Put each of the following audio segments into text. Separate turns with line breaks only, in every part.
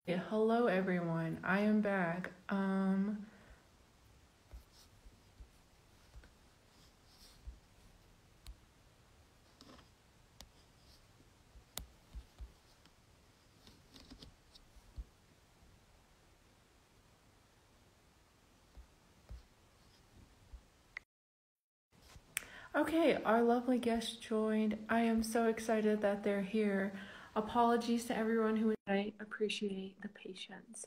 Hello everyone. I am back. Okay, our lovely guest joined. I am so excited that they're here. Apologies to everyone who I appreciate the patience.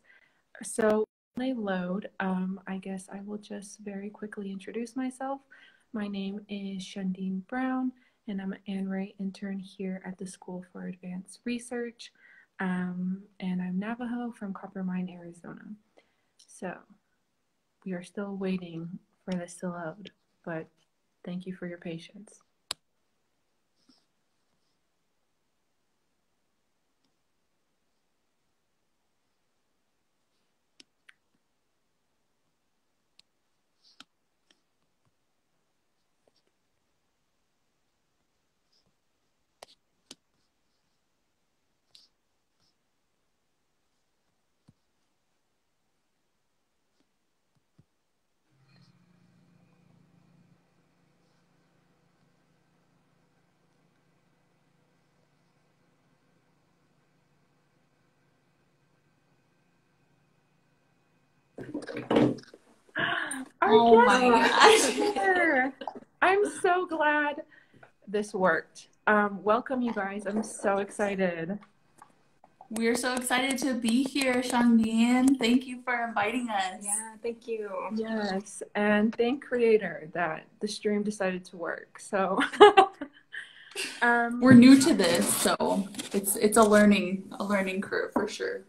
So when I load, I guess I will just very quickly introduce myself. My name is Shundeen Brown, and I'm an ANRA intern here at the School for Advanced Research. And I'm Navajo from Coppermine, Arizona. So we are still waiting for this to load, but thank you for your patience.
Oh my gosh.
I'm so glad this worked. Welcome, you guys. I'm so excited.
We're so excited to be here, Shawn. Thank you for inviting us.
Yeah, thank you.
Yes, and thank Creator that the stream decided to work. So
we're new to this, so it's a learning curve for sure.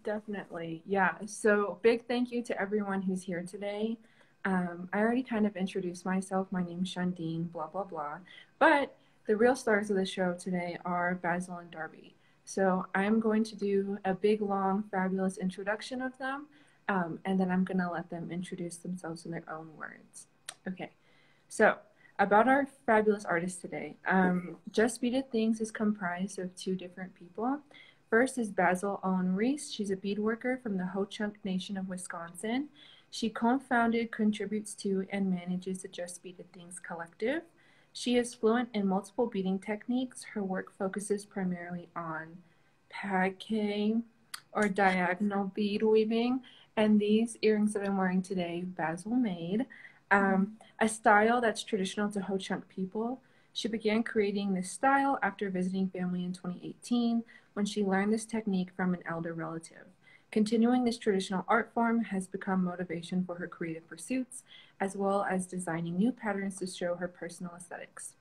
Definitely, yeah. So big thank you to everyone who's here today. I already kind of introduced myself. My name's Shundeen, blah blah blah. But the real stars of the show today are Basil and Darby. So I'm going to do a big, long, fabulous introduction of them, and then I'm going to let them introduce themselves in their own words. Okay, so about our fabulous artist today. Just Beaded Things is comprised of two different people. First is Basil Owen Reese. She's a bead worker from the Ho-Chunk Nation of Wisconsin. She co-founded, contributes to, and manages the Just Beaded Things collective. She is fluent in multiple beading techniques. Her work focuses primarily on pake or diagonal bead weaving, and these earrings that I'm wearing today, Basil made. A style that's traditional to Ho-Chunk people. She began creating this style after visiting family in 2018 when she learned this technique from an elder relative. Continuing this traditional art form has become motivation for her creative pursuits, as well as designing new patterns to show her personal aesthetics.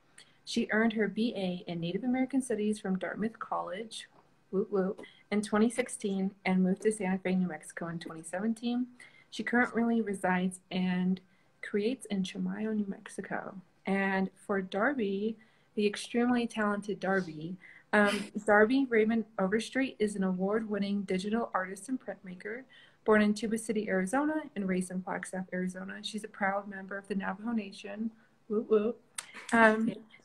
She earned her BA in Native American Studies from Dartmouth College, woot woot, in 2016 and moved to Santa Fe, New Mexico in 2017. She currently resides and creates in Chimayo, New Mexico. And for Darby, the extremely talented Darby, Darby Raymond Overstreet is an award-winning digital artist and printmaker. Born in Tuba City, Arizona, and raised in Flagstaff, Arizona. She's a proud member of the Navajo Nation. Woot woot.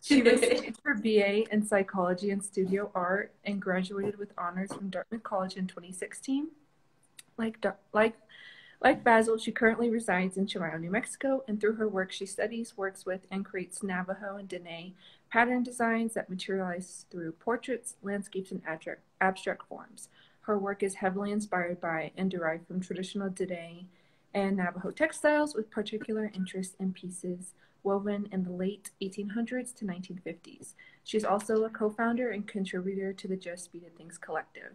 She received her BA in psychology and studio art and graduated with honors from Dartmouth College in 2016. Like Basil, she currently resides in Chimayo, New Mexico, and through her work she studies, works with, and creates Navajo and Dene pattern designs that materialize through portraits, landscapes, and abstract forms. Her work is heavily inspired by and derived from traditional Dene and Navajo textiles, with particular interest in pieces woven in the late 1800s to 1950s. She's also a co-founder and contributor to the Just Beaded Things collective.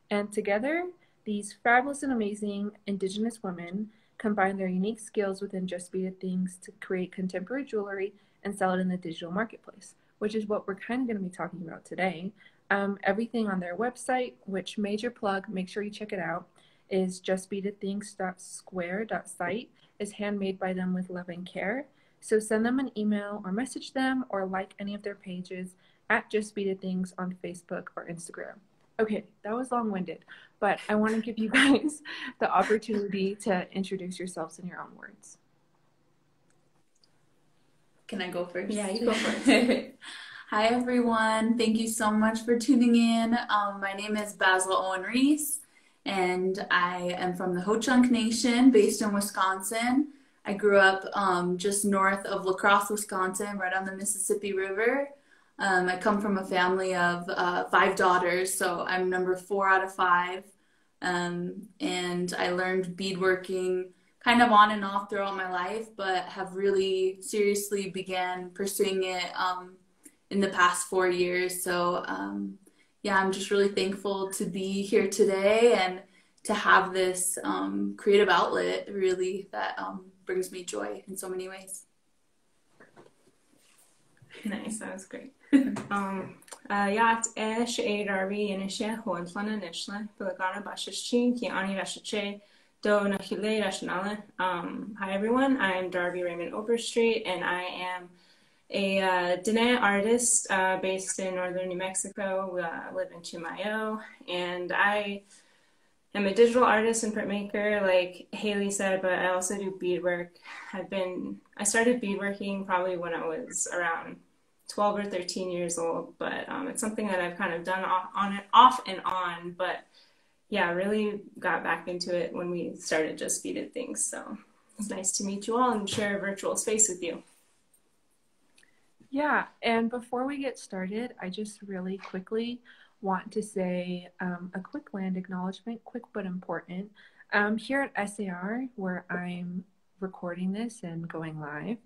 And together, these fabulous and amazing Indigenous women combine their unique skills within Just Beaded Things to create contemporary jewelry and sell it in the digital marketplace, which is what we're kind of going to be talking about today. Everything on their website, which major plug, make sure you check it out, is justbeadedthings.square.site, is handmade by them with love and care. So send them an email or message them or like any of their pages at Just Beaded Things on Facebook or Instagram. Okay, that was long-winded, but I want to give you guys the opportunity to introduce yourselves in your own words.
Can I go first?
Yeah, you go first.
Hi, everyone. Thank you so much for tuning in. My name is Basil Owen Reese, and I am from the Ho-Chunk Nation based in Wisconsin. I grew up just north of La Crosse, Wisconsin, right on the Mississippi River. I come from a family of 5 daughters, so I'm number 4 out of 5. And I learned beadworking kind of on and off throughout my life, but have really seriously began pursuing it in the past 4 years. So yeah, I'm just really thankful to be here today and to have this creative outlet really that brings me joy in so many ways.
Nice, that was great. Ja, Darby and Hoenflan initially, Pilagana Bashashin, Kiani Rashache, Do Nachile Rashanale. Hi everyone, I'm Darby Raymond Overstreet, and I am a Dene artist based in northern New Mexico. Live in Chimayo, and I am a digital artist and printmaker, like Haley said, but I also do beadwork. I started beadworking probably when I was around 12 or 13 years old, but it's something that I've kind of done off and on, but yeah, really got back into it when we started Just Beaded Things. So it's nice to meet you all and share a virtual space with you.
Yeah, and before we get started, I just really quickly want to say a quick land acknowledgement, quick but important. Here at SAR, where I'm recording this and going live,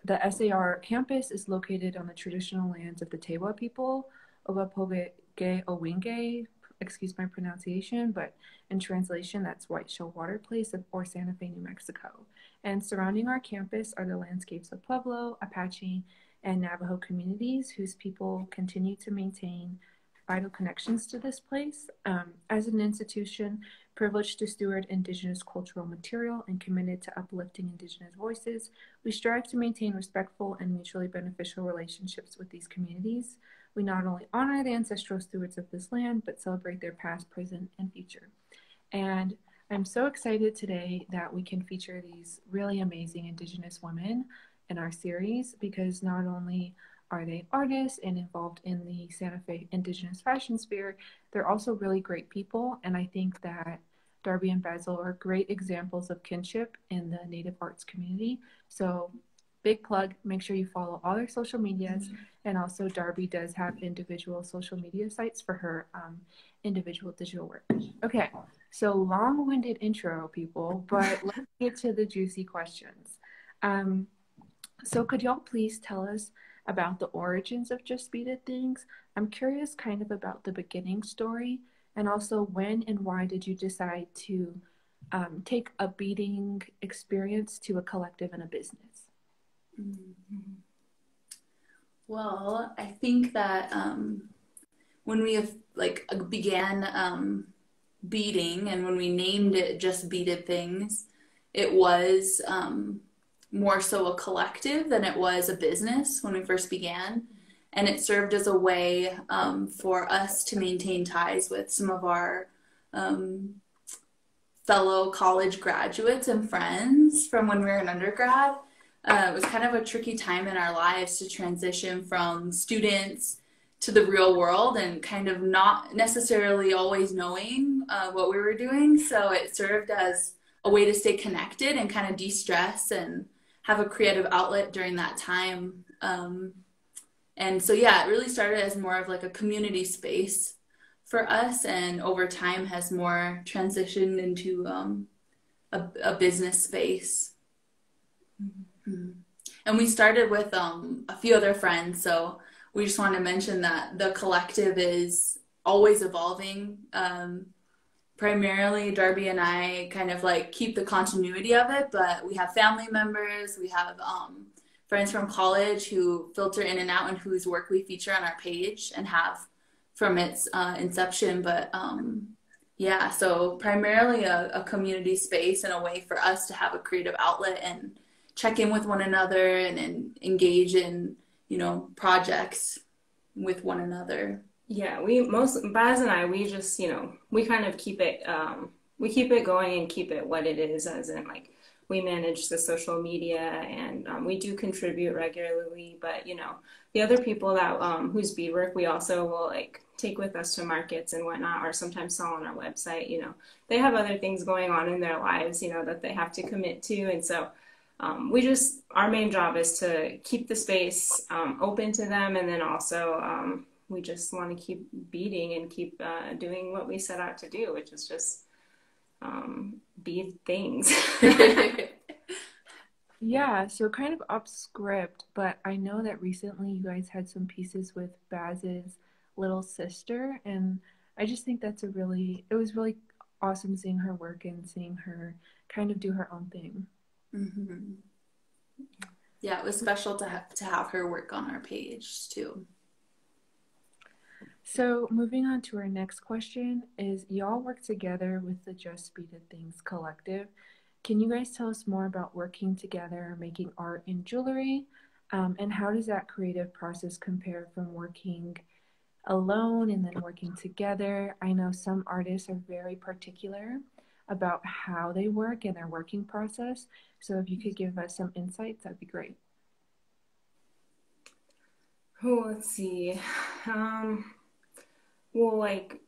the SAR campus is located on the traditional lands of the Tewa people, Owapoge Owinge, excuse my pronunciation, but in translation, that's White Shell Water Place or Santa Fe, New Mexico. And surrounding our campus are the landscapes of Pueblo, Apache, and Navajo communities whose people continue to maintain vital connections to this place. As an institution, privileged to steward Indigenous cultural material and committed to uplifting Indigenous voices, we strive to maintain respectful and mutually beneficial relationships with these communities. We not only honor the ancestral stewards of this land, but celebrate their past, present, and future. And I'm so excited today that we can feature these really amazing Indigenous women in our series, because not only are they artists and involved in the Santa Fe Indigenous fashion sphere, they're also really great people. And I think that Darby and Basil are great examples of kinship in the Native arts community. So big plug, make sure you follow all their social medias. And also Darby does have individual social media sites for her individual digital work. Okay, so long-winded intro, people, but let's get to the juicy questions. So could y'all please tell us about the origins of Just Beaded Things? I'm curious kind of about the beginning story, and also when and why did you decide to take a beading experience to a collective and a business?
Mm-hmm. Well, I think that when we began beading, and when we named it Just Beaded Things, it was more so a collective than it was a business when we first began. And it served as a way for us to maintain ties with some of our fellow college graduates and friends from when we were in undergrad. It was kind of a tricky time in our lives to transition from students to the real world and kind of not necessarily always knowing what we were doing. So it served as a way to stay connected and kind of de-stress and have a creative outlet during that time. And so, yeah, it really started as more of like a community space for us, and over time has more transitioned into a business space. Mm-hmm. And we started with a few other friends, so we just want to mention that the collective is always evolving. Primarily, Darby and I kind of like keep the continuity of it, but we have family members, we have friends from college who filter in and out and whose work we feature on our page and have from its inception. But yeah, so primarily a community space and a way for us to have a creative outlet and check in with one another and engage in, projects with one another.
Yeah, Baz and I, we just, we kind of keep it going and keep it what it is, as in like we manage the social media and we do contribute regularly, but the other people that whose beadwork we also will like take with us to markets and whatnot, or sometimes sell on our website. You know, they have other things going on in their lives, you know, that they have to commit to. And so our main job is to keep the space open to them. And then also we just want to keep beading and keep doing what we set out to do, which is just bead things.
Yeah, so kind of off script, but I know that recently you guys had some pieces with Baz's little sister, and I just think it was really awesome seeing her work and seeing her kind of do her own thing.
Mm-hmm. Yeah, it was special to have her work on our page too.
So moving on to our next question is, y'all work together with the Just Beaded Things collective. Can you guys tell us more about working together, making art and jewelry? And how does that creative process compare from working alone and then working together? I know some artists are very particular about how they work and their working process. So if you could give us some insights, that'd be great.
Oh, let's see. Well, like,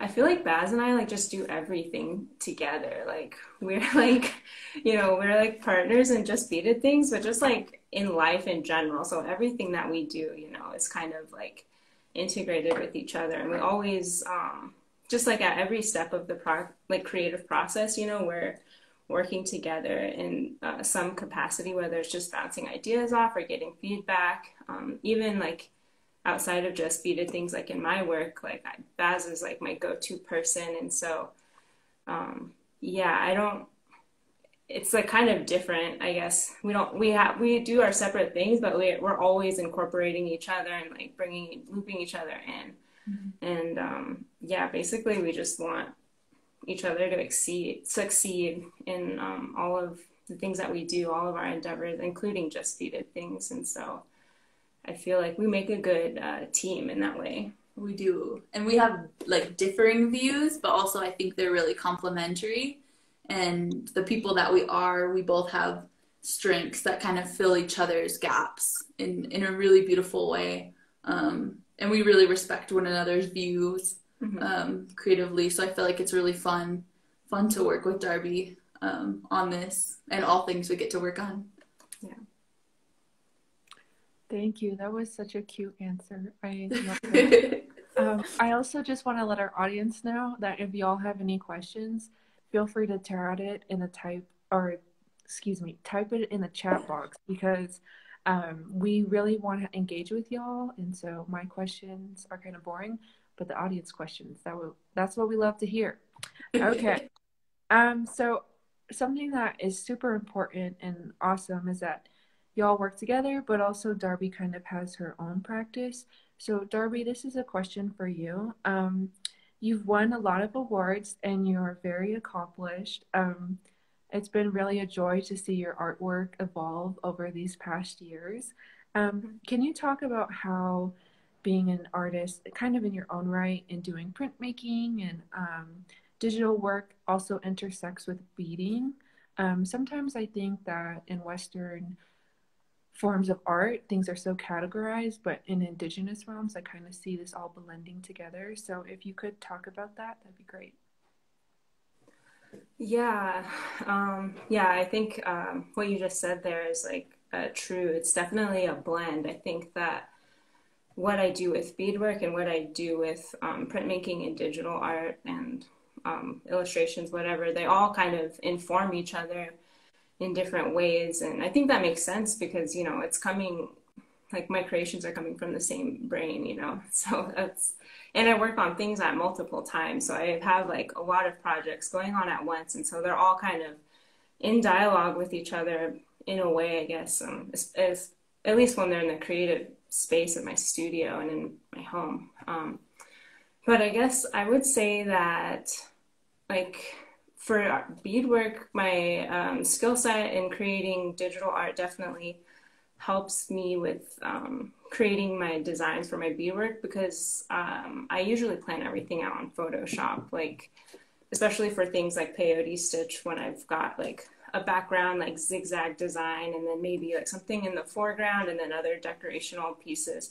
I feel like Baz and I like just do everything together. Like we're like, you know, we're like partners in Just Beaded Things, but just like in life in general. So everything that we do, you know, is kind of like integrated with each other. And we always, just like at every step of the creative process, you know, we're working together in some capacity, whether it's just bouncing ideas off or getting feedback, even like outside of Just Beaded Things, like in my work, like Baz is like my go-to person. And so, it's like kind of different, I guess. We do our separate things, but we're always incorporating each other and like looping each other in. Mm-hmm. And basically we just want each other to succeed in all of the things that we do, all of our endeavors, including Just Beaded Things. And so I feel like we make a good team in that way.
We do. And we have like differing views, but also I think they're really complementary. And the people that we both have strengths that kind of fill each other's gaps in a really beautiful way. And we really respect one another's views creatively. So I feel like it's really fun to work with Darby on this and all things we get to work on.
Yeah.
Thank you. That was such a cute answer. I love it. I also just want to let our audience know that if y'all have any questions, feel free to type it in the chat box, because we really want to engage with y'all. And so my questions are kind of boring, but the audience questions, that's what we love to hear. Okay. So something that is super important and awesome is that y'all work together, but also Darby kind of has her own practice. So Darby, this is a question for you. You've won a lot of awards and you're very accomplished. It's been really a joy to see your artwork evolve over these past years. Can you talk about how being an artist, kind of in your own right, and doing printmaking and digital work also intersects with beading? Sometimes I think that in Western forms of art, things are so categorized, but in Indigenous realms, I kind of see this all blending together. So if you could talk about that, that'd be great.
Yeah. I think what you just said there is like true. It's definitely a blend. I think that what I do with beadwork and what I do with printmaking and digital art and illustrations, whatever, they all kind of inform each other in different ways. And I think that makes sense because, you know, it's coming, like my creations are coming from the same brain, you know, so and I work on things at multiple times. So I have like a lot of projects going on at once. And so they're all kind of in dialogue with each other in a way, I guess, as at least when they're in the creative space of my studio and in my home. But I guess I would say that like, for beadwork, my skill set in creating digital art definitely helps me with creating my designs for my beadwork, because I usually plan everything out on Photoshop, like especially for things like peyote stitch, when I've got like a background like zigzag design and then maybe like something in the foreground and then other decorational pieces.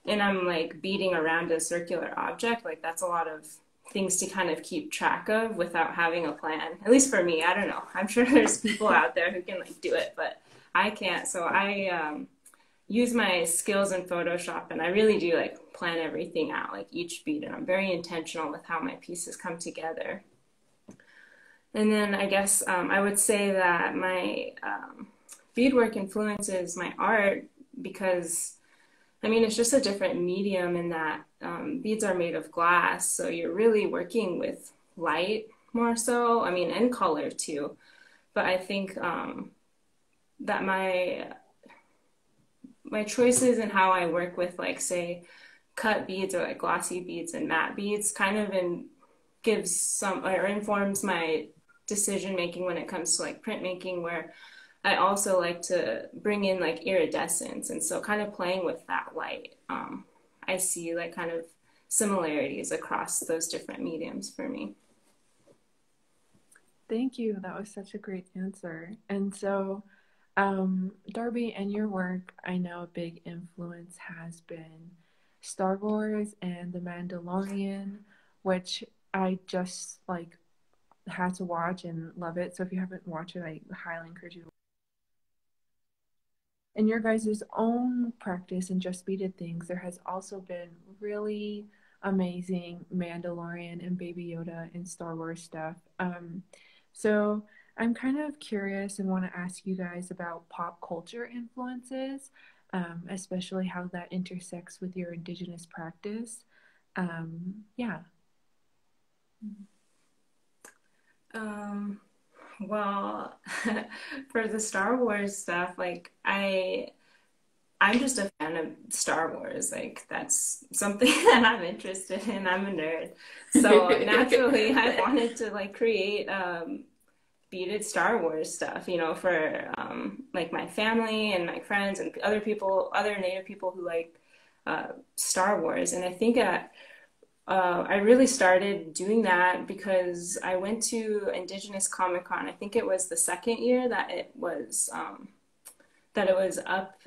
and I'm like beading around a circular object, like that's a lot of things to kind of keep track of without having a plan. At least for me, I don't know. I'm sure there's people out there who can like do it, but I can't. So I use my skills in Photoshop, and I really do like plan everything out, like each bead, and I'm very intentional with how my pieces come together. And then I guess I would say that my beadwork influences my art because, I mean, it's just a different medium in that beads are made of glass, so you're really working with light more so, I mean, and color too. But I think that my choices and how I work with, like, say, cut beads or like glossy beads and matte beads kind of gives some or informs my decision making when it comes to like printmaking, where I also like to bring in like iridescence, and so kind of playing with that light. I see like kind of similarities across those different mediums for me.
Thank you. That was such a great answer. And so, Darby, and your work, I know a big influence has been Star Wars and The Mandalorian, which I just like had to watch and love it. So if you haven't watched it, I highly encourage you to. In your guys' own practice and Just Beaded things, there has also been really amazing Mandalorian and Baby Yoda and Star Wars stuff. So I'm kind of curious and want to ask you guys about pop culture influences, especially how that intersects with your Indigenous practice. Yeah.
Well, for the Star Wars stuff, like I'm just a fan of Star Wars. Like that's something that I'm interested in. I'm a nerd. So naturally I wanted to like create beaded Star Wars stuff, you know, for like my family and my friends and other people, other Native people who like Star Wars. And I think I really started doing that because I went to Indigenous Comic Con. I think it was the second year that it was up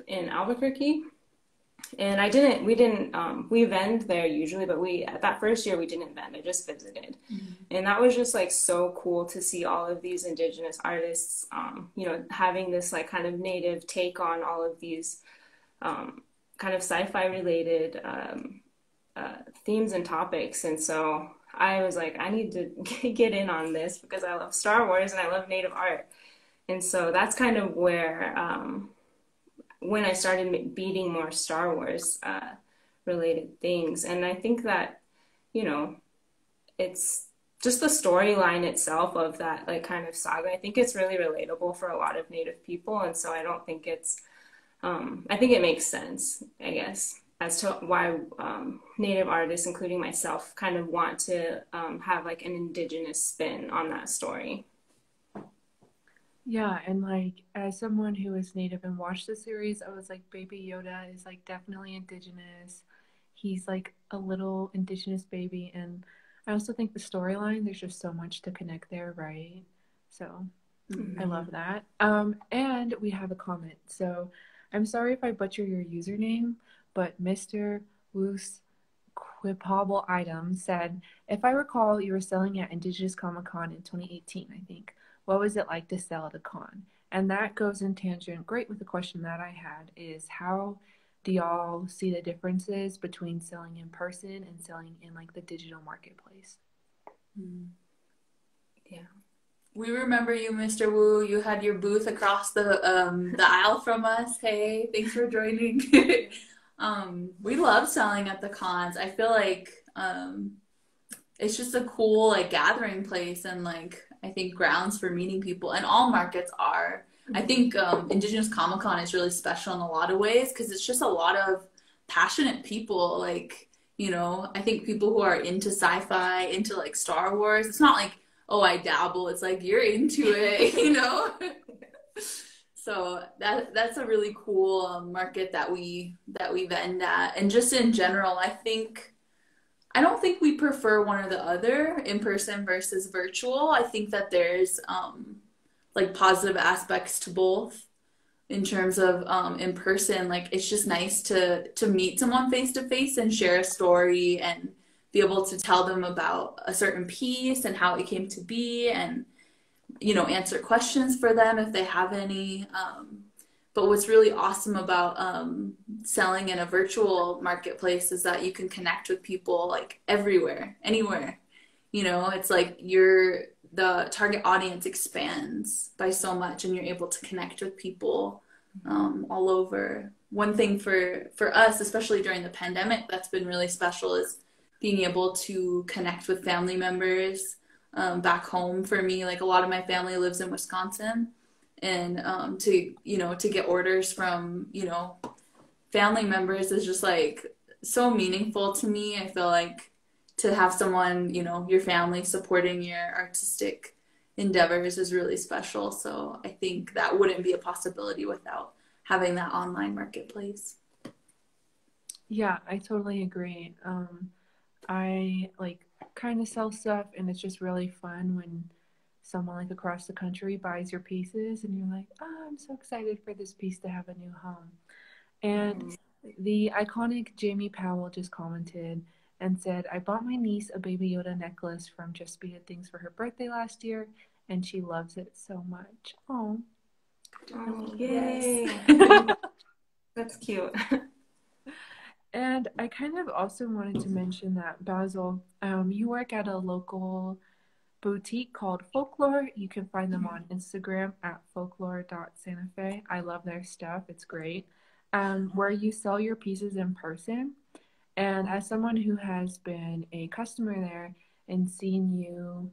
in Albuquerque. And we vend there usually, but that first year we didn't vend, I just visited. Mm-hmm. And that was just like so cool to see all of these Indigenous artists, you know, having this like kind of Native take on all of these kind of sci-fi related themes and topics. And so I was like, I need to get in on this because I love Star Wars and I love Native art. And so that's kind of where, when I started beading more Star Wars related things. And I think that, you know, it's just the storyline itself of that like kind of saga. I think it's really relatable for a lot of Native people. And so I don't think I think it makes sense, I guess, as to why Native artists, including myself, kind of want to have like an Indigenous spin on that story.
Yeah, and like as someone who is Native and watched the series, I was like, Baby Yoda is like definitely Indigenous. He's like a little Indigenous baby, and I also think the storyline, there's just so much to connect there, right? So I love that. And we have a comment. So I'm sorry if I butcher your username, but Mr. Woos Quipable Item said, if I recall, you were selling at Indigenous Comic Con in 2018, I think. What was it like to sell at a con? And that goes in tangent great with the question that I had is how do y'all see the differences between selling in person and selling in like the digital marketplace?
Yeah. We remember you, Mr. Wu. You had your booth across the aisle from us. Hey, thanks for joining. We love selling at the cons. I feel like it's just a cool like gathering place and like I think grounds for meeting people, and all markets are. I think Indigenous Comic Con is really special in a lot of ways because it's just a lot of passionate people. Like, you know, I think people who are into sci-fi, into like Star Wars. It's not like, oh, I dabble. It's like you're into it, you know. So that's a really cool market that we vend at, and just in general, I don't think we prefer one or the other, in person versus virtual. I think that there's like positive aspects to both. in terms of in person. Like it's just nice to meet someone face to face and share a story and be able to tell them about a certain piece and how it came to be, and answer questions for them if they have any. But what's really awesome about selling in a virtual marketplace is that you can connect with people like everywhere, anywhere. It's like the target audience expands by so much, and you're able to connect with people all over. One thing for us, especially during the pandemic, that's been really special is being able to connect with family members back home. For me, like a lot of my family lives in Wisconsin, and to get orders from family members is just like so meaningful to me. I feel like to have someone, your family supporting your artistic endeavors is really special. So I think that wouldn't be a possibility without having that online marketplace.
Yeah, I totally agree. I like kind of sell stuff, and it's just really fun when someone like across the country buys your pieces and you're like, oh, I'm so excited for this piece to have a new home. And the iconic Jamie Powell just commented and said, I bought my niece a Baby Yoda necklace from Just Beaded Things for her birthday last year, and she loves it so much. Oh,
yay. That's cute.
And I kind of also wanted to mention that, Basil, you work at a local boutique called Folklore. You can find them on Instagram at folklore.santafe. I love their stuff. It's great. Where you sell your pieces in person. And as someone who has been a customer there and seen you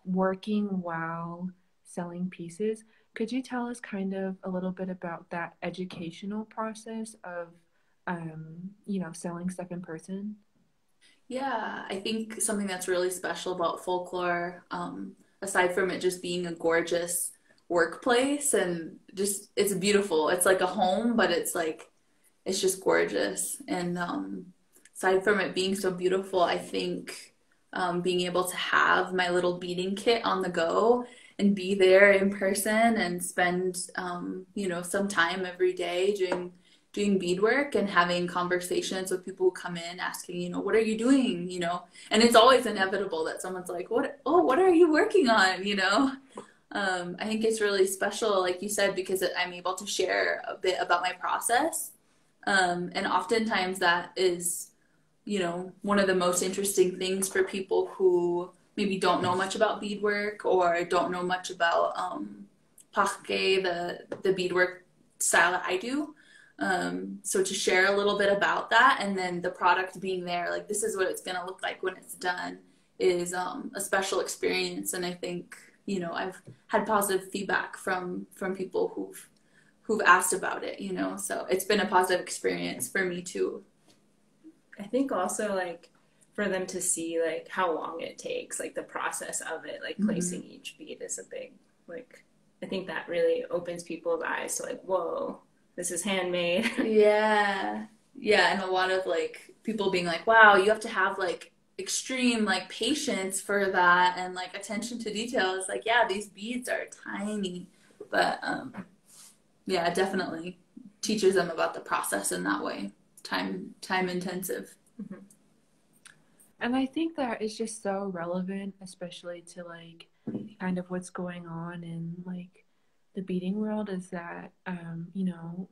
working while selling pieces, could you tell us kind of a little bit about that educational process of selling stuff in person?
Yeah, I think something that's really special about Folklore, aside from it just being a gorgeous workplace and just it's beautiful. It's like a home, but it's just gorgeous. And aside from it being so beautiful, I think being able to have my little beading kit on the go and be there in person and spend some time every day doing beadwork and having conversations with people who come in asking, what are you doing? And it's always inevitable that someone's like, what are you working on? I think it's really special, like you said, because I'm able to share a bit about my process. And oftentimes that is, one of the most interesting things for people who maybe don't know much about beadwork or don't know much about parquet, the beadwork style that I do. So to share a little bit about that, and then the product being there, like this is what it's going to look like when it's done, is a special experience. And I think, I've had positive feedback from people who've asked about it, so it's been a positive experience for me too.
I think also like for them to see like how long it takes, like the process of it, like placing each bead is a big, like, I think that really opens people's eyes to like, whoa, this is handmade.
Yeah. And a lot of like people being like, wow, you have to have like extreme like patience for that and like attention to detail. It's like, yeah, these beads are tiny, but yeah, definitely teaches them about the process in that way. Time intensive.
Mm-hmm. And I think that is just so relevant, especially to like kind of what's going on in like the beading world, is that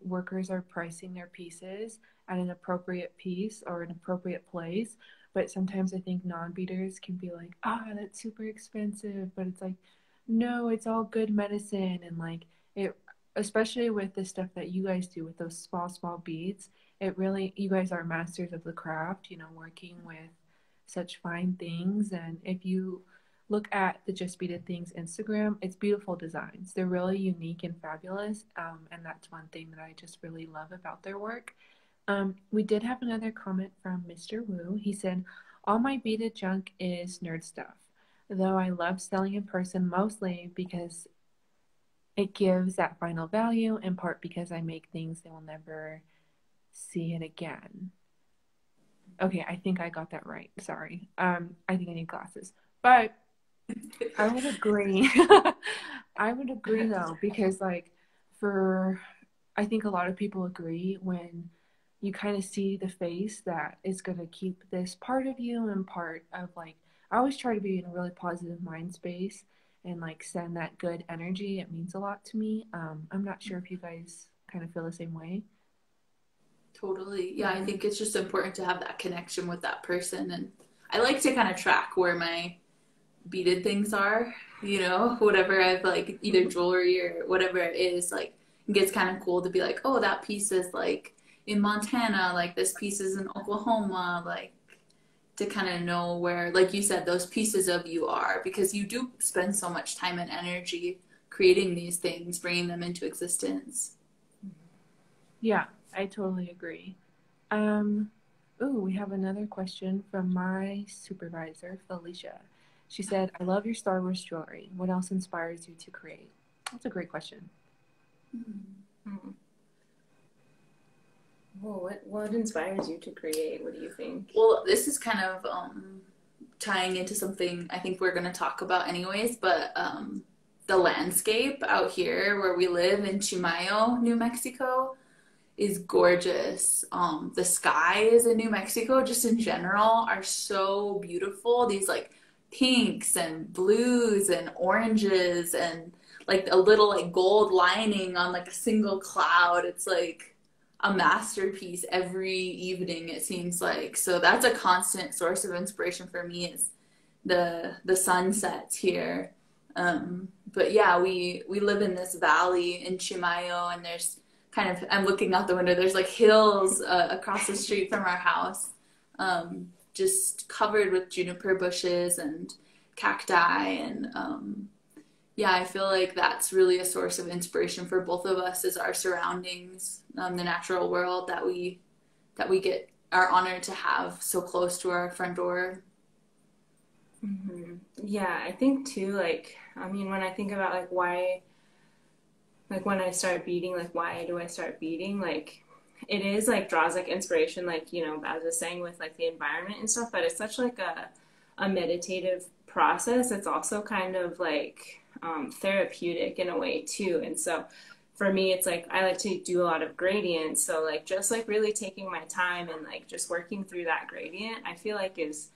workers are pricing their pieces at an appropriate piece or an appropriate place, but sometimes I think non-beaders can be like, that's super expensive, but it's like, no, it's all good medicine. And like it, especially with the stuff that you guys do with those small beads, it really, you guys are masters of the craft, working with such fine things. And if you look at the Just Beaded Things Instagram, it's beautiful designs. They're really unique and fabulous. And that's one thing that I just really love about their work. We did have another comment from Mr. Wu. He said, all my beaded junk is nerd stuff, though I love selling in person mostly because it gives that final value, in part because I make things they will never see it again. Okay, I think I got that right. Sorry. I think I need glasses. But I would agree. I would agree though, because like I think a lot of people agree when you kind of see the face that is going to keep this part of you and part of like, I always try to be in a really positive mind space and like send that good energy. It means a lot to me. I'm not sure if you guys kind of feel the same way.
Totally. Yeah, I think it's just important to have that connection with that person. And I like to kind of track where my beaded things are, you know, whatever I've like either jewelry or whatever it is, like it gets kind of cool to be like, oh, that piece is like in Montana, like this piece is in Oklahoma, like to kind of know where, like you said, those pieces of you are, because you do spend so much time and energy creating these things, bringing them into existence.
Yeah, I totally agree. We have another question from my supervisor, Felicia. She said, I love your Star Wars jewelry. What else inspires you to create? That's a great question.
Mm-hmm. Well, what inspires you to create? What do you think?
Well, this is kind of tying into something I think we're going to talk about anyways, but the landscape out here where we live in Chimayo, New Mexico, is gorgeous. The skies in New Mexico, just in general, are so beautiful. These like pinks and blues and oranges and like a little like gold lining on like a single cloud. It's like a masterpiece every evening, it seems like. So that's a constant source of inspiration for me, is the sunsets here. But yeah, we live in this valley in Chimayo, and there's kind of, I'm looking out the window, there's like hills across the street from our house, just covered with juniper bushes and cacti. And yeah, I feel like that's really a source of inspiration for both of us, is our surroundings, the natural world that we are honored to have so close to our front door.
Mm-hmm. Yeah, I think too, like, I mean, when I think about like why, like when I start beading, like why do I start beading? Like it is like draws like inspiration, like, you know, as I was saying, with like the environment and stuff, but it's such like a meditative process. It's also kind of like therapeutic in a way too. And so for me, it's like I like to do a lot of gradients. So like just like really taking my time and like just working through that gradient, I feel like is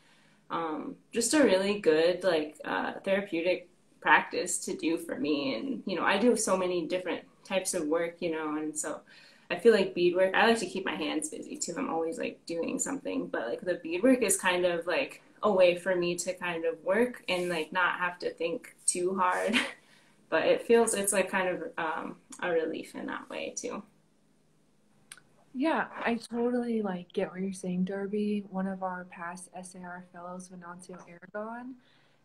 just a really good like therapeutic practice to do for me. And you know, I do so many different types of work, you know, and so I feel like beadwork, I like to keep my hands busy too. I'm always like doing something, but like the beadwork is kind of like a way for me to kind of work and like not have to think too hard. But it's like kind of a relief in that way too.
Yeah, I totally like get what you're saying, Darby. One of our past SAR fellows, Venancio Aragon,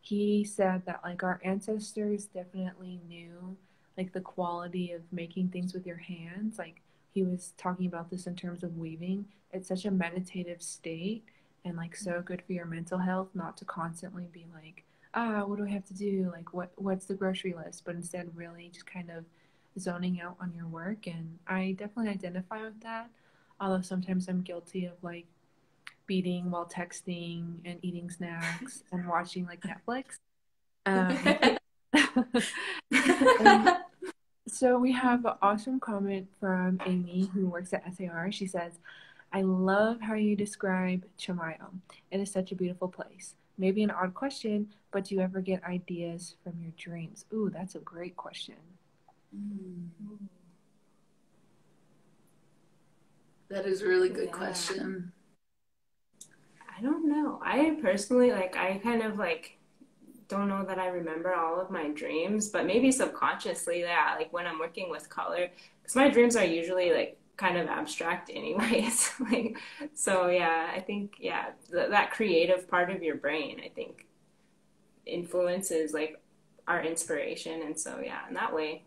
he said that like our ancestors definitely knew like the quality of making things with your hands. Like he was talking about this in terms of weaving. It's such a meditative state and like so good for your mental health, not to constantly be like, what do I have to do? Like what's the grocery list? But instead really just kind of zoning out on your work. And I definitely identify with that. Although sometimes I'm guilty of like beating while texting and eating snacks and watching like Netflix. So we have an awesome comment from Amy, who works at SAR. She says, I love how you describe Chimayo. It is such a beautiful place. Maybe an odd question, but do you ever get ideas from your dreams? Ooh, that's a great question.
That is a really good question.
I don't know. I personally, like, I kind of like don't know that I remember all of my dreams, but maybe subconsciously, yeah, like when I'm working with color, because my dreams are usually like kind of abstract anyways. Like, so yeah, I think, yeah, that creative part of your brain, I think, influences like our inspiration. And so, yeah, in that way,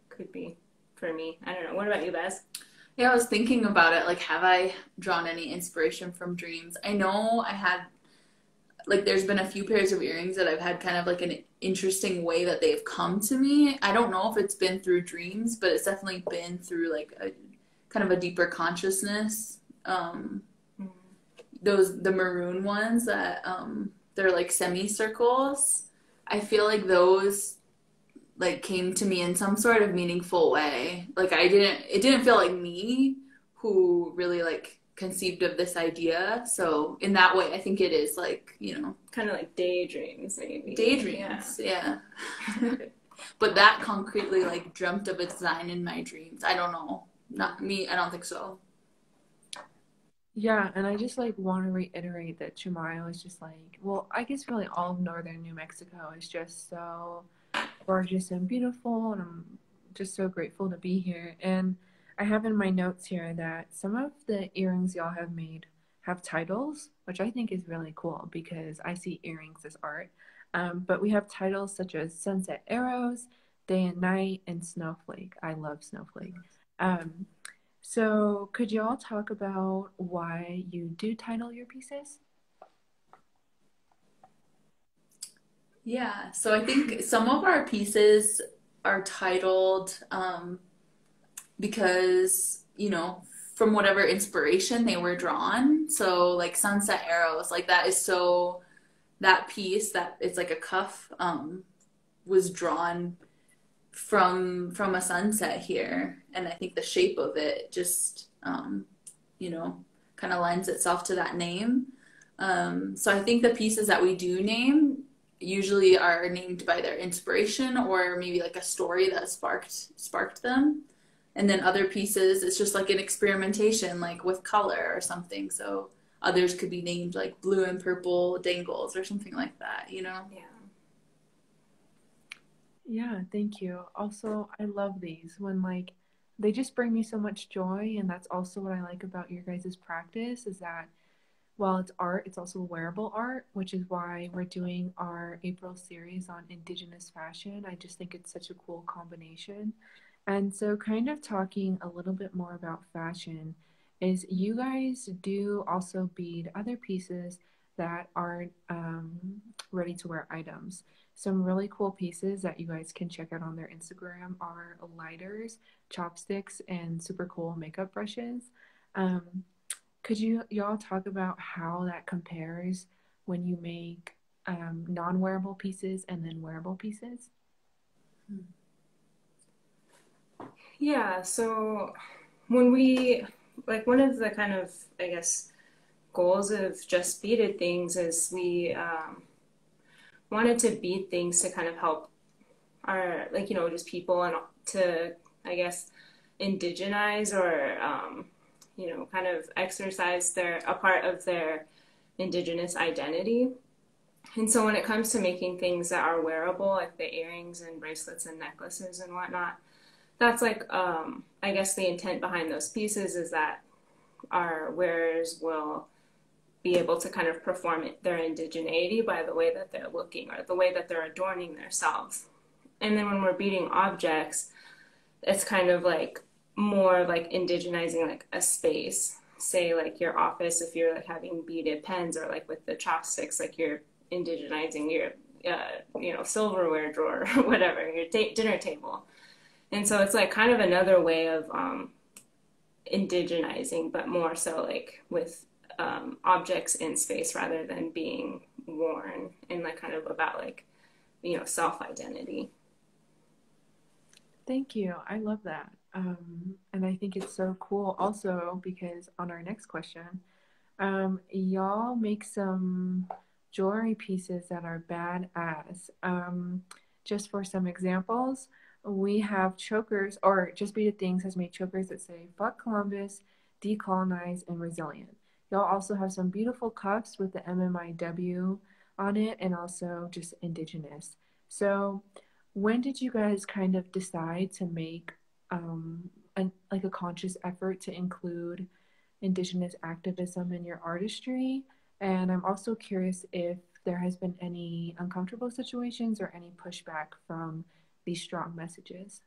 could be for me. I don't know. What about you, Baz?
Yeah, I was thinking about it. Like, have I drawn any inspiration from dreams? I know I had, like, there's been a few pairs of earrings that I've had kind of like an interesting way that they've come to me. I don't know if it's been through dreams, but it's definitely been through like a kind of a deeper consciousness. The maroon ones that they're like semicircles. I feel like those like came to me in some sort of meaningful way. Like it didn't feel like me who really like conceived of this idea. So in that way, I think it is like, you know,
kind of like daydreams, maybe.
Daydreams, yeah. But that concretely like dreamt of a design in my dreams. I don't know. Not me. I don't think so.
Yeah, and I just like want to reiterate that Chimayo is just like, well, I guess really all of northern New Mexico is just so gorgeous and beautiful, and I'm just so grateful to be here. And I have in my notes here that some of the earrings y'all have made have titles, which I think is really cool because I see earrings as art. But we have titles such as Sunset Arrows, Day and Night, and Snowflake. I love Snowflake. Um, so could you all talk about why you do title your pieces?
Yeah, so I think some of our pieces are titled because, you know, from whatever inspiration they were drawn. So like Sunset Arrows, like that is so, that piece that it's like a cuff was drawn from a sunset here, and I think the shape of it just you know, kind of lends itself to that name. So I think the pieces that we do name usually are named by their inspiration or maybe like a story that sparked them, and then other pieces it's just like an experimentation like with color or something. So others could be named like Blue and Purple Dangles or something like that, you know.
Yeah, thank you. Also, I love these when like they just bring me so much joy, and that's also what I like about your guys' practice is that while it's art, it's also wearable art, which is why we're doing our April series on Indigenous fashion. I just think it's such a cool combination. And so, kind of talking a little bit more about fashion, is you guys do also bead other pieces that aren't ready to wear items. Some really cool pieces that you guys can check out on their Instagram are lighters, chopsticks, and super cool makeup brushes. Um, could y'all talk about how that compares when you make non-wearable pieces and then wearable pieces?
Yeah, so when we, like, one of the kind of, I guess, goals of Just Beaded things is we wanted to bead things to kind of help our, like, you know, just people and to, I guess, indigenize or, you know, kind of exercise a part of their indigenous identity. And so when it comes to making things that are wearable, like the earrings and bracelets and necklaces and whatnot, that's like, I guess the intent behind those pieces is that our wearers will be able to kind of perform their indigeneity by the way that they're looking or the way that they're adorning themselves. And then when we're beading objects, it's kind of like more like indigenizing like a space. Say like your office, if you're like having beaded pens, or like with the chopsticks, like you're indigenizing your, you know, silverware drawer or whatever, your dinner table. And so it's like kind of another way of indigenizing, but more so like with objects in space rather than being worn, and like kind of about like, you know, self-identity.
Thank you. I love that. And I think it's so cool also because on our next question, y'all make some jewelry pieces that are badass. Just for some examples, we have chokers, or Just Beaded Things has made chokers that say "Fuck Columbus, Decolonize, and Resilient." Y'all also have some beautiful cuffs with the MMIW on it, and also just Indigenous. So when did you guys kind of decide to make like a conscious effort to include Indigenous activism in your artistry? And I'm also curious if there has been any uncomfortable situations or any pushback from these strong messages.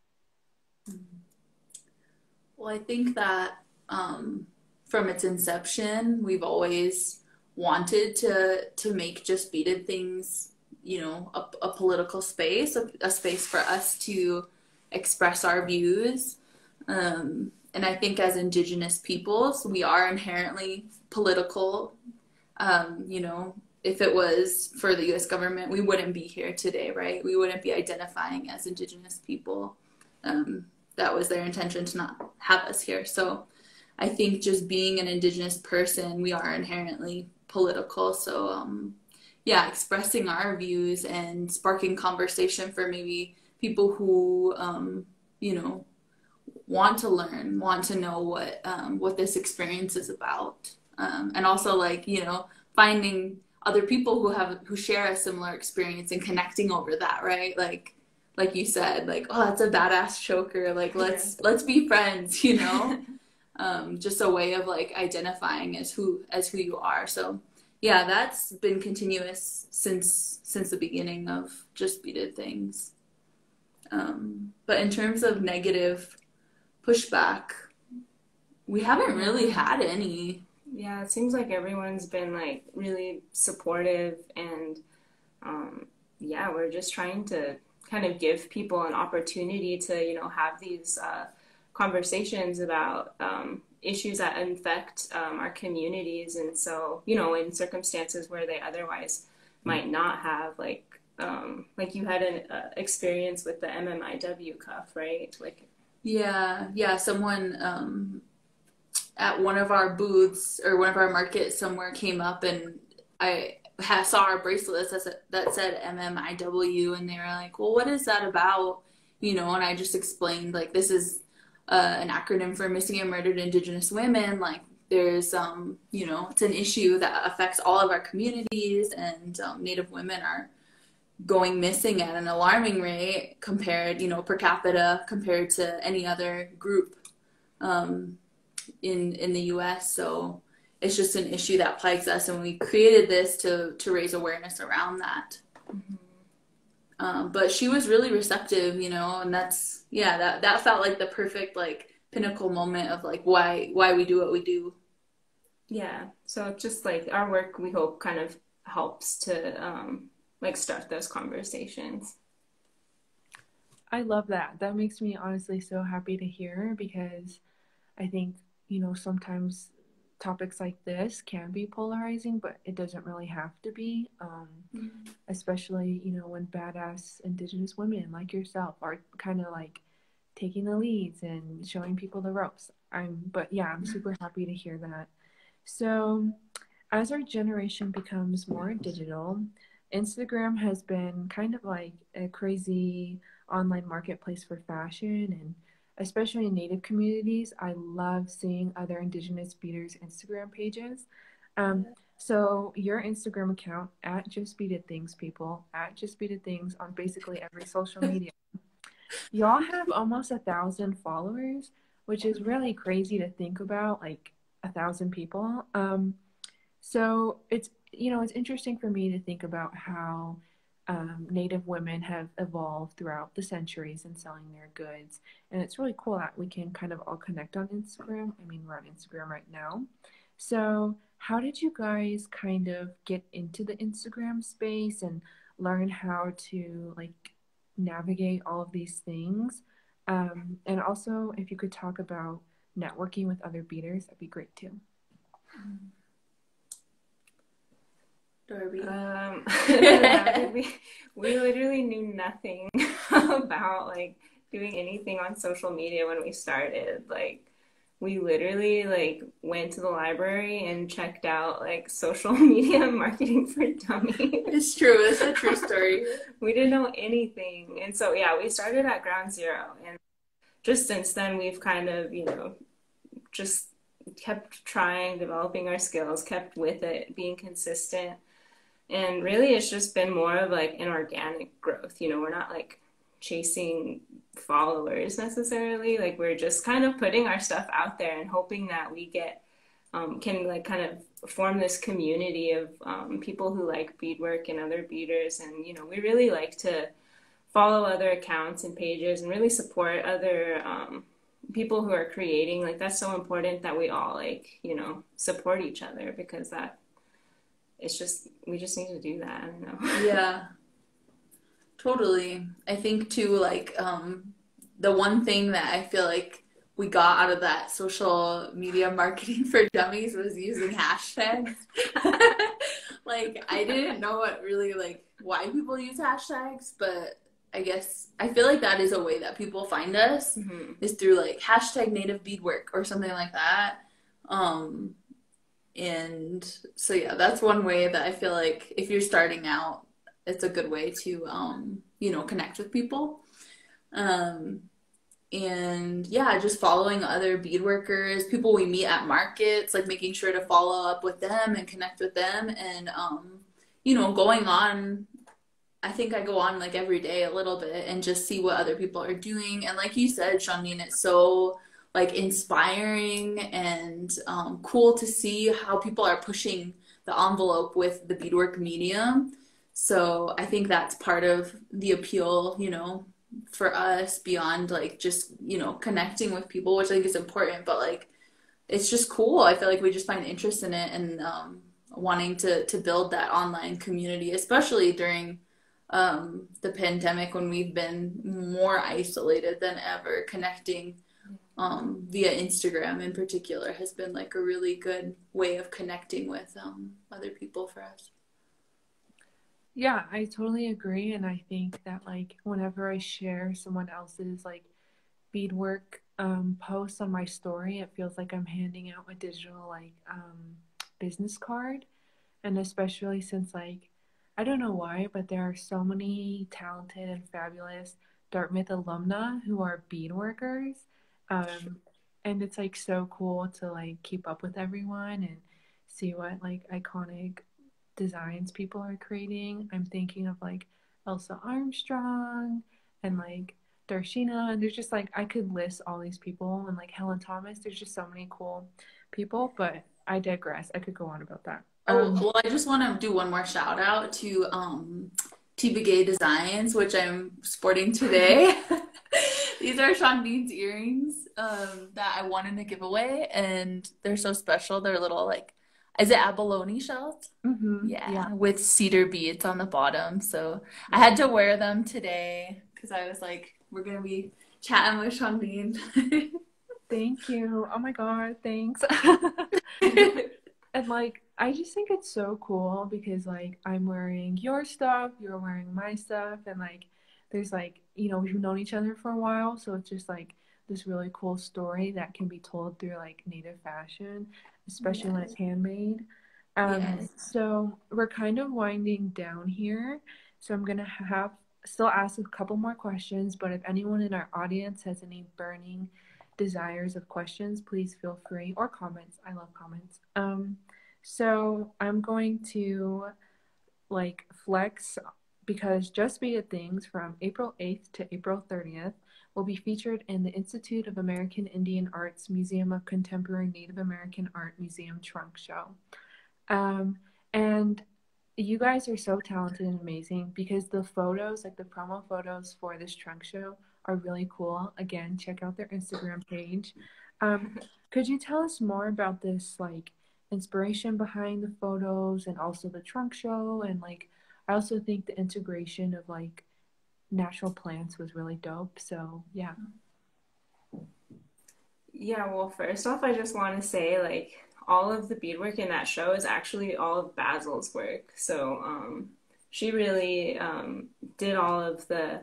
Well, I think that from its inception, we've always wanted to make Just Beaded Things, you know, a political space, a space for us to express our views. And I think as Indigenous peoples, we are inherently political. You know, if it was for the US government, we wouldn't be here today, right? We wouldn't be identifying as Indigenous people. That was their intention, to not have us here. So I think just being an Indigenous person, we are inherently political. So yeah, expressing our views and sparking conversation for maybe people who, you know, want to learn, want to know what this experience is about. And also, like, you know, finding other people who share a similar experience and connecting over that, right? Like you said, like, oh, that's a badass choker. Like, let's be friends, you know? Just a way of like identifying as who you are. So yeah, that's been continuous since the beginning of just Beaded things. But in terms of negative pushback, we haven't really had any.
Yeah, it seems like everyone's been like really supportive, and yeah, we're just trying to kind of give people an opportunity to, you know, have these conversations about issues that affect our communities. And so, you know, in circumstances where they otherwise might not have, like you had an experience with the MMIW cuff, right? Like,
yeah, someone at one of our booths or one of our markets somewhere came up, and I saw our bracelets that said MMIW, and they were like, well, what is that about? You know, and I just explained, like, this is an acronym for Missing and Murdered Indigenous Women. Like, there's, you know, it's an issue that affects all of our communities, and Native women are going missing at an alarming rate compared, you know, per capita compared to any other group in the US. So it's just an issue that plagues us, and we created this to raise awareness around that. Mm-hmm. But she was really receptive, you know, and that's, yeah, that felt like the perfect, like, pinnacle moment of, like, why we do what we do.
Yeah, so it's just, like, our work, we hope, kind of helps to, like, start those conversations.
I love that. That makes me honestly so happy to hear, because I think, you know, sometimes topics like this can be polarizing, but it doesn't really have to be, especially, you know, when badass Indigenous women like yourself are kind of like taking the leads and showing people the ropes. I'm super happy to hear that. So as our generation becomes more digital, Instagram has been kind of like a crazy online marketplace for fashion, and especially in Native communities, I love seeing other Indigenous beaders' Instagram pages. So your Instagram account, at Just Beaded Things, people, at Just Beaded Things on basically every social media. Y'all have almost 1,000 followers, which is really crazy to think about, like 1,000 people. So it's, you know, it's interesting for me to think about how Native women have evolved throughout the centuries in selling their goods. And it's really cool that we can kind of all connect on Instagram. I mean, we're on Instagram right now. So how did you guys kind of get into the Instagram space and learn how to, like, navigate all of these things? And also, if you could talk about networking with other beaders, that'd be great too.
Darby.
We literally knew nothing about, like, doing anything on social media when we started. Like, we literally, like, went to the library and checked out, like, social media marketing for dummies.
It's true. It's a true story.
We didn't know anything. And so, yeah, we started at ground zero. And just since then, we've kind of, you know, just kept trying, developing our skills, kept with it, being consistent. And really, it's just been more of, like, an organic growth. You know, we're not, like, chasing followers necessarily. Like, we're just kind of putting our stuff out there and hoping that we get, can, like, kind of form this community of people who like beadwork and other beaders. And, you know, we really like to follow other accounts and pages and really support other people who are creating. Like, that's so important that we all, like, you know, support each other, because that, it's just, we just need to do that. I don't know.
Yeah, totally. I think too, like, the one thing that I feel like we got out of that social media marketing for dummies was using hashtags. Like, I didn't know what really, like, why people use hashtags, but I guess I feel like that is a way that people find us, is through, like, hashtag native beadwork or something like that. And so, yeah, that's one way that I feel like if you're starting out, it's a good way to, you know, connect with people. And yeah, just following other beadworkers, people we meet at markets, like making sure to follow up with them and connect with them. And, you know, going on, I think I go on like every day a little bit and just see what other people are doing. And like you said, Shawneen, it's so like inspiring and cool to see how people are pushing the envelope with the beadwork medium. So I think that's part of the appeal, you know, for us beyond like just, you know, connecting with people, which I think is important, but like it's just cool. I feel like we just find interest in it and wanting to build that online community, especially during the pandemic when we've been more isolated than ever. Connecting via Instagram in particular has been like a really good way of connecting with other people for us.
Yeah, I totally agree. And I think that like whenever I share someone else's like beadwork posts on my story, it feels like I'm handing out a digital like business card. And especially since like, I don't know why, but there are so many talented and fabulous Dartmouth alumna who are beadworkers. And it's like so cool to like keep up with everyone and see what like iconic designs people are creating. I'm thinking of like Elsa Armstrong and like Darshina, and there's just like I could list all these people, and like Helen Thomas. There's just so many cool people, but I digress. I could go on about that.
Well, I just want to do one more shout out to T Designs, which I'm sporting today. These are Shawneen's earrings that I wanted to give away, and they're so special. They're little like, is it abalone shells? Yeah, with cedar beads on the bottom. So I had to wear them today because I was like, we're gonna be chatting with Shawneen.
Thank you. Oh my God, thanks. And like, I just think it's so cool because like I'm wearing your stuff, you're wearing my stuff, and like there's like, you know, we've known each other for a while, so it's just like this really cool story that can be told through like native fashion, especially when it's handmade. So we're kind of winding down here, so I'm gonna have still ask a couple more questions, but if anyone in our audience has any burning desires of questions, please feel free, or comments. I love comments. So I'm going to like flex because Just Beaded Things from April 8th to April 30th will be featured in the Institute of American Indian Arts Museum of Contemporary Native American Art Museum Trunk Show. And you guys are so talented and amazing because the photos, like the promo photos for this trunk show, are really cool. Again, check out their Instagram page. Could you tell us more about this like inspiration behind the photos and also the trunk show? And like I also think the integration of like natural plants was really dope. So yeah.
Yeah, well, first off, I just want to say like all of the beadwork in that show is actually all of Basil's work. So she really did all of the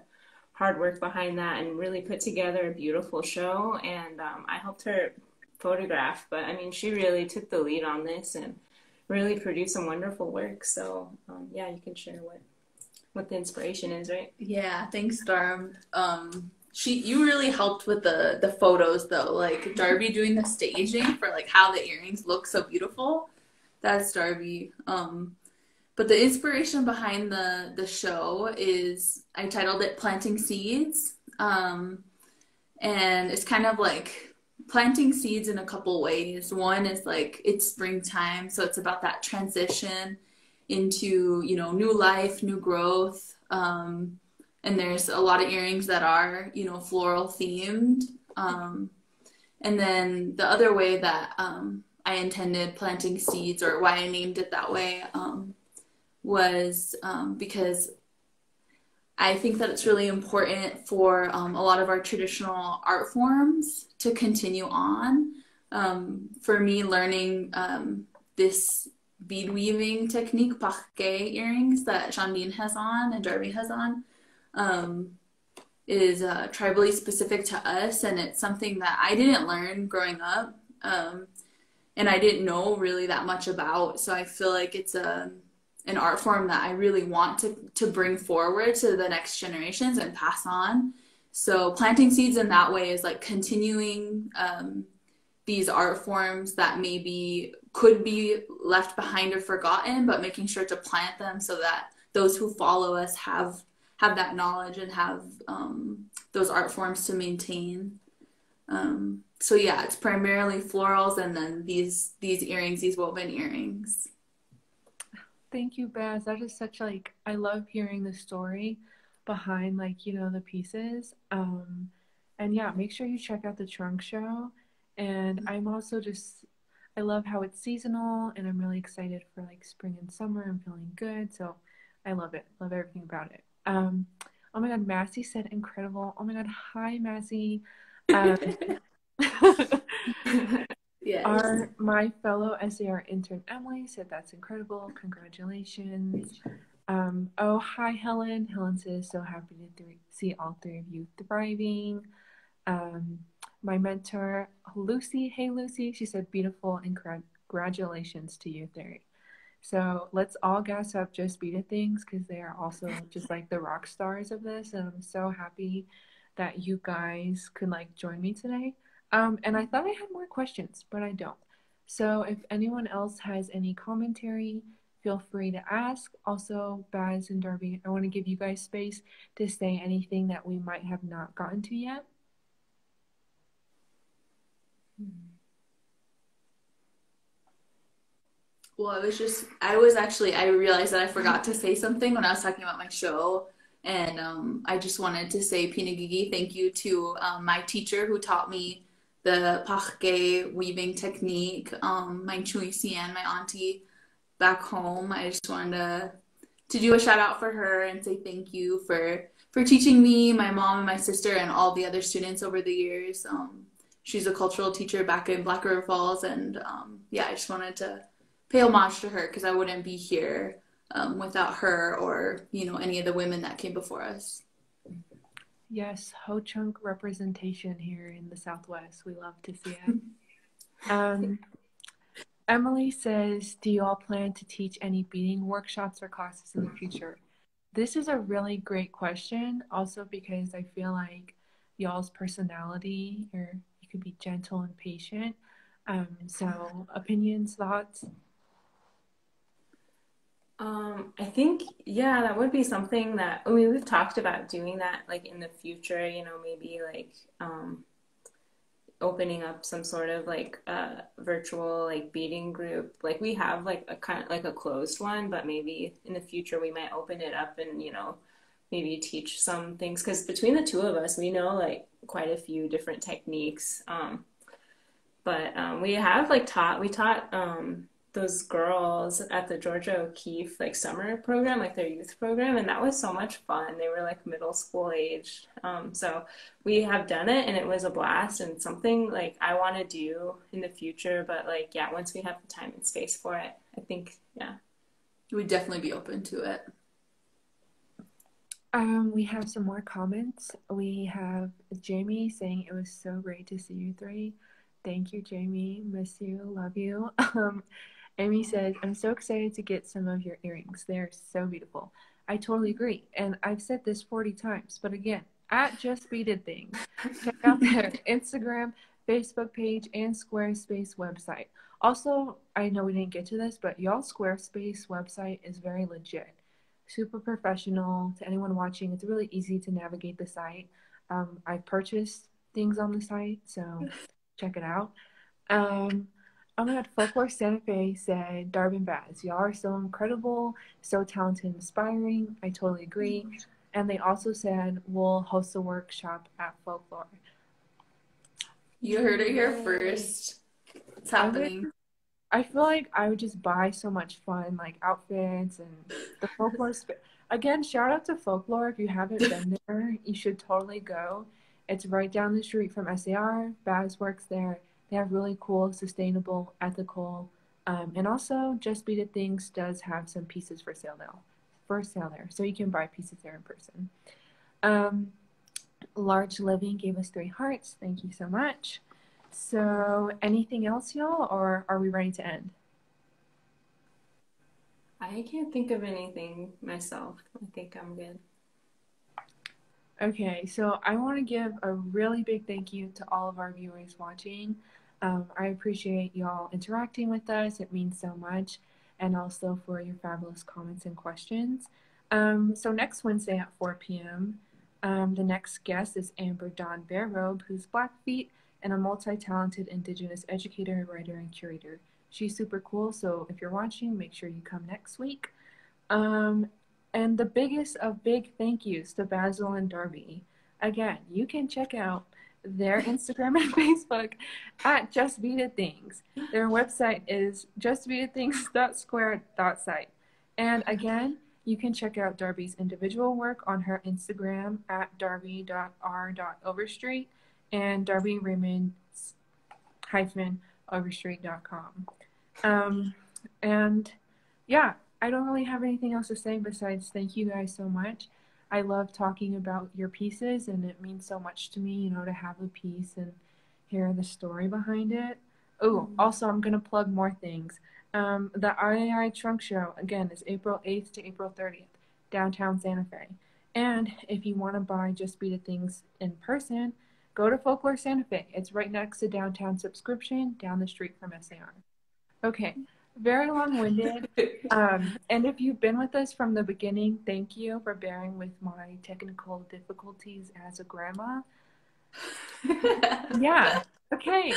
hard work behind that and really put together a beautiful show. And I helped her photograph, but I mean, she really took the lead on this and really produced some wonderful work. So yeah, you can share what the inspiration is, right?
Yeah, thanks, Darm. You really helped with the photos though, like Darby doing the staging for like how the earrings look so beautiful. That's Darby. But the inspiration behind the show is, I titled it Planting Seeds. And it's kind of like planting seeds in a couple ways. One is like it's springtime, so it's about that transition into, you know, new life, new growth. And there's a lot of earrings that are, you know, floral themed. And then the other way that I intended planting seeds, or why I named it that way, was because I think that it's really important for a lot of our traditional art forms to continue on. For me, learning this bead weaving technique, pahke earrings that Shawn has on and Darby has on. Is tribally specific to us, and it's something that I didn't learn growing up, and I didn't know really that much about. So I feel like it's an art form that I really want to bring forward to the next generations and pass on. So planting seeds in that way is like continuing these art forms that maybe could be left behind or forgotten, but making sure to plant them so that those who follow us have that knowledge and have those art forms to maintain. So yeah, it's primarily florals and then these earrings, these woven earrings.
Thank you, Baz. That is such like, I love hearing the story behind like, you know, the pieces. And yeah, make sure you check out the trunk show. And I'm also I love how it's seasonal, and I'm really excited for like spring and summer. I'm feeling good. So I love it. Love everything about it. Oh my God, Massey said incredible. Oh my God, hi Massey.
Yes.
My fellow SAR intern Emily said that's incredible. Congratulations. Oh, hi Helen. Helen says so happy to see all three of you thriving. My mentor Lucy, hey Lucy, she said beautiful and congratulations to you three. So let's all gas up Just Beaded things, because they are also just like the rock stars of this, and I'm so happy that you guys could like join me today. And I thought I had more questions, but I don't. So if anyone else has any commentary, feel free to ask. Also, Baz and Darby, I want to give you guys space to say anything that we might have not gotten to yet.
Well, I realized that I forgot to say something when I was talking about my show. And I just wanted to say, Pinagigi, thank you to my teacher who taught me the pahke weaving technique, my Chui Sian, my auntie back home. I just wanted to do a shout out for her and say thank you for teaching me, my mom and my sister, and all the other students over the years. She's a cultural teacher back in Black River Falls, and yeah, I just wanted to pay homage to her because I wouldn't be here without her or, you know, any of the women that came before us.
Yes, Ho Chunk representation here in the Southwest. We love to see it. Emily says, do you all plan to teach any beading workshops or classes in the future? This is a really great question, also because I feel like y'all's personality, or you could be gentle and patient. So opinions, thoughts?
I think, yeah, that would be something that, I mean, we've talked about doing that like in the future, you know, maybe like opening up some sort of like virtual like beading group. Like we have like a kind of like a closed one, but maybe in the future we might open it up and, you know, maybe teach some things, because between the two of us, we know like quite a few different techniques. But we have like we taught those girls at the Georgia O'Keeffe like summer program, like their youth program, and that was so much fun. They were like middle school age. So we have done it and it was a blast, and something like I want to do in the future, but like, yeah, once we have the time and space for it, I think, yeah.
We'd definitely be open to it.
We have some more comments. We have Jamie saying it was so great to see you three. Thank you, Jamie. Miss you. Love you. Amy says, I'm so excited to get some of your earrings. They're so beautiful. I totally agree. And I've said this 40 times, but again, at Just Beaded Things, check out their Instagram, Facebook page, and Squarespace website. Also, I know we didn't get to this, but y'all's Squarespace website is very legit. Super professional. To anyone watching, it's really easy to navigate the site. I've purchased things on the site, so check it out. Oh my God, Folklore Santa Fe said, Darby and Baz, y'all are so incredible, so talented and inspiring. I totally agree. And they also said, we'll host a workshop at Folklore.
You heard it here first. It's happening.
I feel like I would just buy so much fun, like outfits and the Folklore. Again, shout out to Folklore. If you haven't been there, you should totally go. It's right down the street from SAR. Baz works there. They have really cool, sustainable, ethical And also, Just Beaded Things does have some pieces for sale there, so you can buy pieces there in person. Large Living gave us 3 hearts. Thank you so much. So, anything else, y'all, or are we ready to end?
I can't think of anything myself. I think I'm good.
Okay, so I want to give a really big thank you to all of our viewers watching. I appreciate y'all interacting with us. It means so much. And also for your fabulous comments and questions. So next Wednesday at 4 p.m., the next guest is Amber Don Barrow, who's Blackfeet and a multi-talented Indigenous educator, writer, and curator. She's super cool, so if you're watching, make sure you come next week. And the biggest of big thank yous to Basil and Darby. Again, you can check out their Instagram and Facebook at Just Beaded Things. Their website is justbeadedthings.square.site. And again, you can check out Darby's individual work on her Instagram at darby.r.overstreet and Darby Raymond-overstreet.com. And yeah, I don't really have anything else to say besides thank you guys so much. I love talking about your pieces, and it means so much to me, to have a piece and hear the story behind it. Oh, also, I'm going to plug more things. The III Trunk Show, again, is April 8th to April 30th, downtown Santa Fe. And if you want to buy Just Beaded Things in person, go to Folklore Santa Fe. It's right next to Downtown Subscription, down the street from SAR. Okay, very long-winded. And if you've been with us from the beginning, thank you for bearing with my technical difficulties as a grandma. Yeah, okay.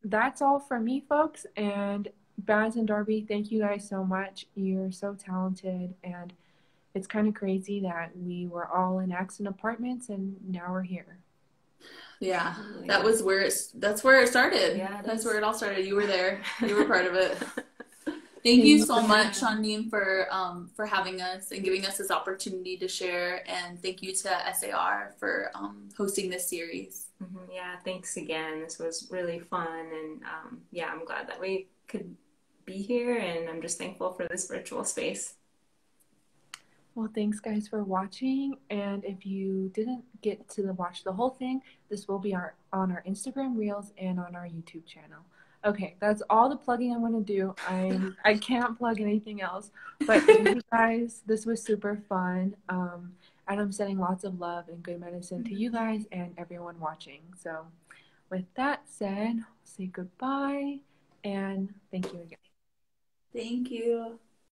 That's all from me, folks. And Baz and Darby, thank you guys so much. You're so talented, and it's kind of crazy that we were all in accent apartments and now we're here.
Yeah, that's where it started. Yeah, that's where it all started. You were there. You were part of it. Thank you so much, Shawn, for having us and giving us this opportunity to share. And thank you to SAR for hosting this series.
Mm-hmm. Yeah, thanks again. This was really fun. And yeah, I'm glad that we could be here. And I'm just thankful for this virtual space.
Well, thanks guys for watching, and if you didn't get to watch the whole thing, this will be on our Instagram Reels and on our YouTube channel. Okay, that's all the plugging I'm going to do. I can't plug anything else, but thank you guys. This was super fun, and I'm sending lots of love and good medicine to you guys and everyone watching. So with that said, I'll say goodbye, and thank you again.
Thank you.